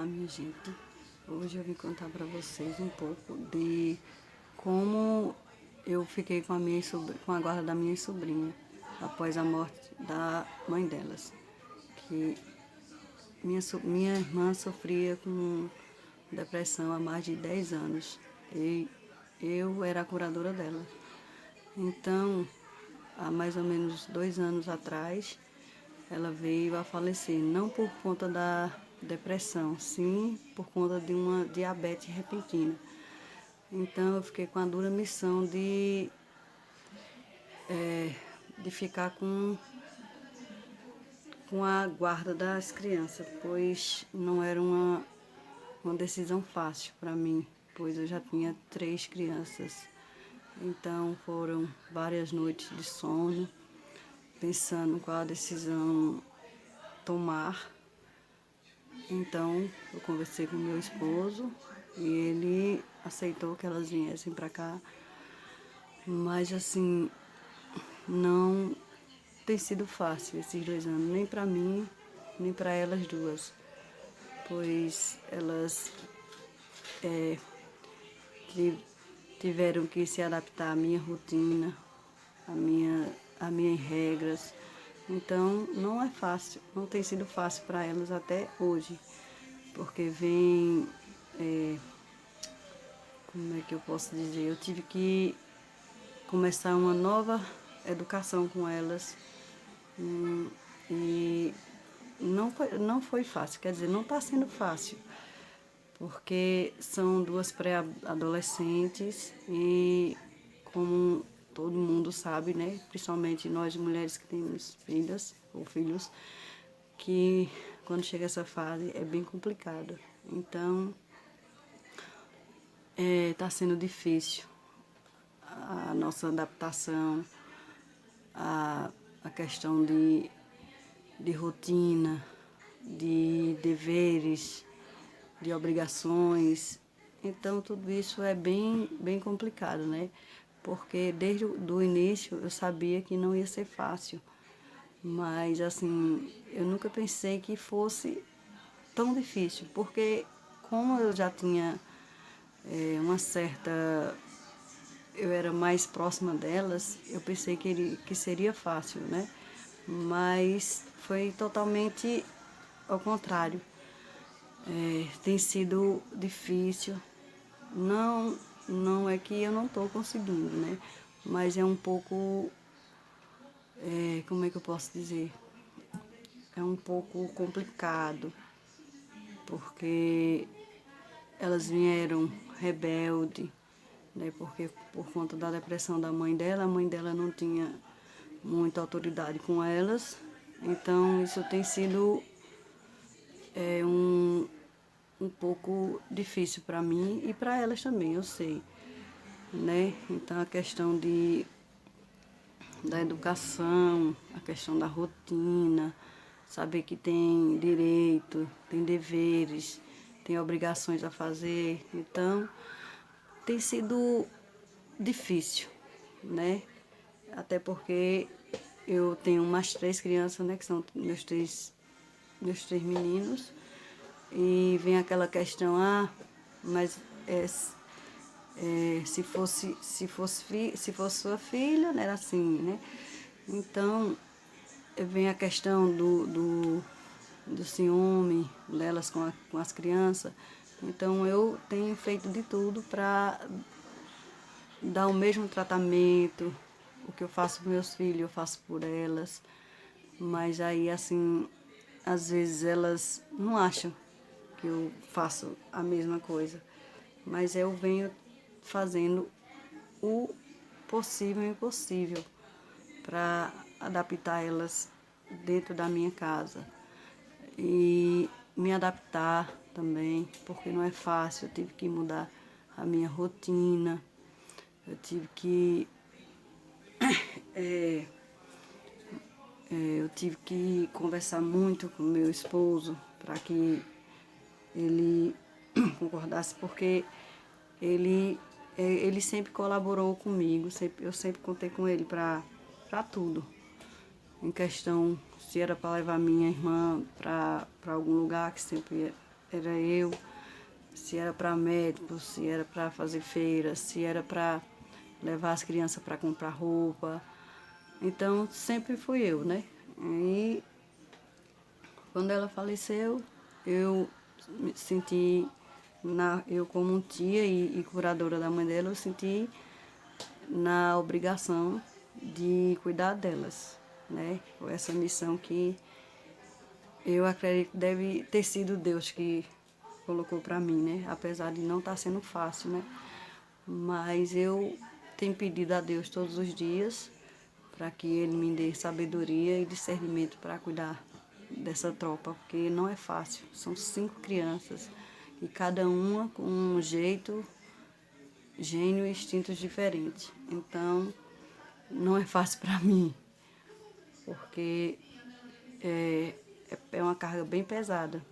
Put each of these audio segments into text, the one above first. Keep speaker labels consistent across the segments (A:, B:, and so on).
A: Olá, minha gente. Hoje eu vim contar para vocês um pouco de como eu fiquei com com a guarda da minha sobrinha após a morte da mãe delas. Que minha irmã sofria com depressão há mais de 10 anos e eu era a curadora dela. Então, há mais ou menos 2 anos atrás, ela veio a falecer, não por conta da depressão, sim por conta de uma diabetes repentina. Então eu fiquei com a dura missão de ficar com a guarda das crianças, pois não era uma decisão fácil para mim, pois eu já tinha 3 crianças. Então foram várias noites de sono, pensando qual a decisão tomar. Então eu conversei com meu esposo e ele aceitou que elas viessem para cá. Mas assim, não tem sido fácil esses 2 anos, nem para mim, nem para elas duas, pois elas tiveram que se adaptar à minha rotina, às minhas regras. Então não é fácil, não tem sido fácil para elas até hoje, porque como é que eu posso dizer? Eu tive que começar uma nova educação com elas e não foi fácil, quer dizer, não está sendo fácil, porque são 2 pré-adolescentes e, como todo mundo sabe, né, principalmente nós mulheres que temos filhas ou filhos, que quando chega essa fase é bem complicado. Então, está sendo difícil a nossa adaptação, a questão de rotina, de deveres, de obrigações. Então, tudo isso é bem complicado, né? Porque desde o início eu sabia que não ia ser fácil. Mas, assim, eu nunca pensei que fosse tão difícil, porque como eu já tinha uma certa... Eu era mais próxima delas, eu pensei que seria fácil, né? Mas foi totalmente ao contrário. Tem sido difícil. Não, não é que eu não estou conseguindo, né? Mas é um pouco, como é que eu posso dizer? É um pouco complicado, porque elas vieram rebelde, né? Porque por conta da depressão da mãe dela, a mãe dela não tinha muita autoridade com elas. Então isso tem sido um pouco difícil para mim e para elas também, eu sei, né? Então a questão da educação, a questão da rotina, saber que tem direito, tem deveres, tem obrigações a fazer. Então tem sido difícil, né? Até porque eu tenho mais 3 crianças, né? Que são meus três meninos. E vem aquela questão, mas se fosse sua filha, não era assim, né? Então, vem a questão do ciúme delas com as crianças. Então, eu tenho feito de tudo para dar o mesmo tratamento. O que eu faço para meus filhos, eu faço por elas. Mas aí, assim, às vezes elas não acham que eu faço a mesma coisa. Mas eu venho fazendo o possível e impossível para adaptar elas dentro da minha casa. E me adaptar também, porque não é fácil. Eu tive que mudar a minha rotina, eu tive que eu tive que conversar muito com meu esposo para que ele concordasse, porque ele sempre colaborou comigo, eu sempre contei com ele para tudo. Em questão, se era para levar minha irmã para algum lugar, que sempre era eu, se era para médico, se era para fazer feira, se era para levar as crianças para comprar roupa. Então, sempre fui eu, né? E quando ela faleceu, eu me senti, eu como tia e curadora da mãe dela, eu senti na obrigação de cuidar delas, né? Foi essa missão que eu acredito que deve ter sido Deus que colocou para mim, né? Apesar de não estar sendo fácil, né? Mas eu tenho pedido a Deus todos os dias para que Ele me dê sabedoria e discernimento para cuidar dessa tropa, porque não é fácil. São 5 crianças e cada uma com um jeito, gênio e instintos diferentes. Então, não é fácil para mim, porque é uma carga bem pesada.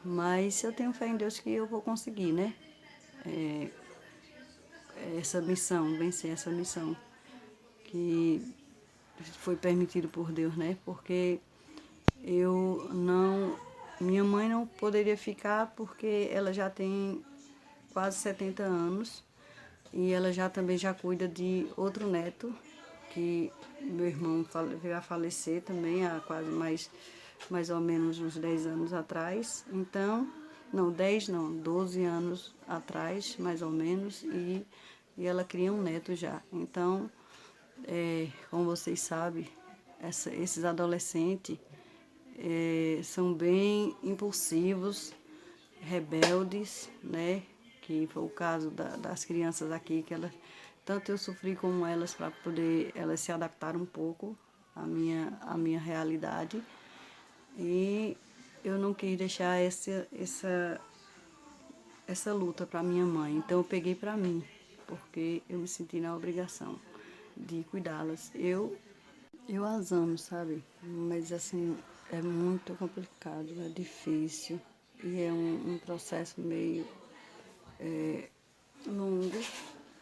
A: Mas eu tenho fé em Deus que eu vou conseguir, né? Essa missão, vencer essa missão que foi permitido por Deus, né? Porque eu não, minha mãe não poderia ficar porque ela já tem quase 70 anos e ela já também já cuida de outro neto que meu irmão veio a falecer também há quase mais ou menos uns 10 anos atrás. Então, não, 10 não, 12 anos atrás, mais ou menos, e ela cria um neto já. Então, como vocês sabem, esses adolescentes são bem impulsivos, rebeldes, né? Que foi o caso das crianças aqui, que elas, tanto eu sofri como elas, para poder elas se adaptar um pouco à minha realidade. E eu não quis deixar essa luta para minha mãe. Então eu peguei para mim, porque eu me senti na obrigação de cuidá-las. Eu as amo, sabe? Mas assim, é muito complicado, é difícil. E é um processo meio longo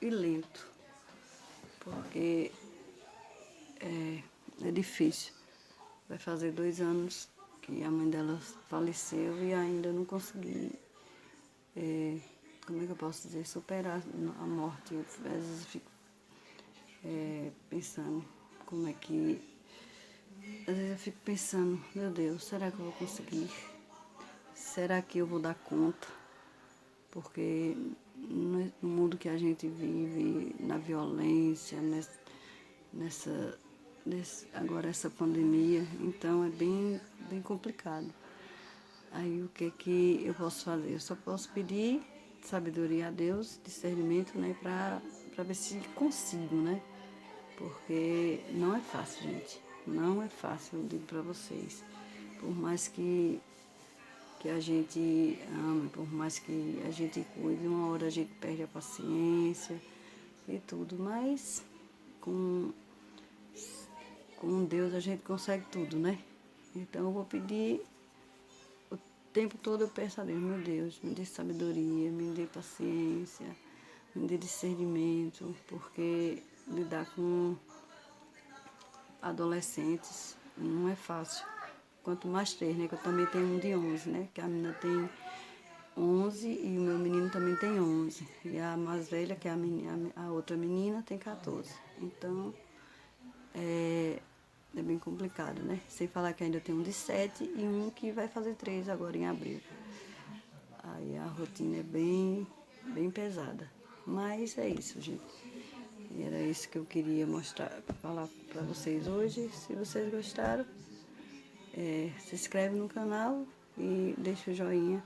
A: e lento, porque é difícil. Vai fazer 2 anos que a mãe dela faleceu e ainda não consegui, como é que eu posso dizer, superar a morte. Às vezes eu fico pensando como é que... Às vezes eu fico pensando, meu Deus, será que eu vou conseguir? Será que eu vou dar conta? Porque no mundo que a gente vive, na violência, agora essa pandemia, então é bem complicado. Aí o que eu posso fazer? Eu só posso pedir sabedoria a Deus, discernimento, né, para ver se consigo, né? Porque não é fácil, gente. Não é fácil, eu digo para vocês. Por mais que a gente ame, por mais que a gente cuide, uma hora a gente perde a paciência e tudo, mas com Deus a gente consegue tudo, né? Então eu vou pedir, o tempo todo eu peço a Deus, meu Deus, me dê sabedoria, me dê paciência, me dê discernimento, porque lidar com adolescentes não é fácil. Quanto mais 3, né? Que eu também tenho um de 11, né? Que a menina tem 11 e o meu menino também tem 11. E a mais velha, que é a outra menina, tem 14. Então, é bem complicado, né? Sem falar que ainda tem um de 7 e um que vai fazer 3 agora em abril. Aí a rotina é bem pesada. Mas é isso, gente. E era isso que eu queria mostrar, falar para vocês hoje. Se vocês gostaram, se inscreve no canal e deixa o joinha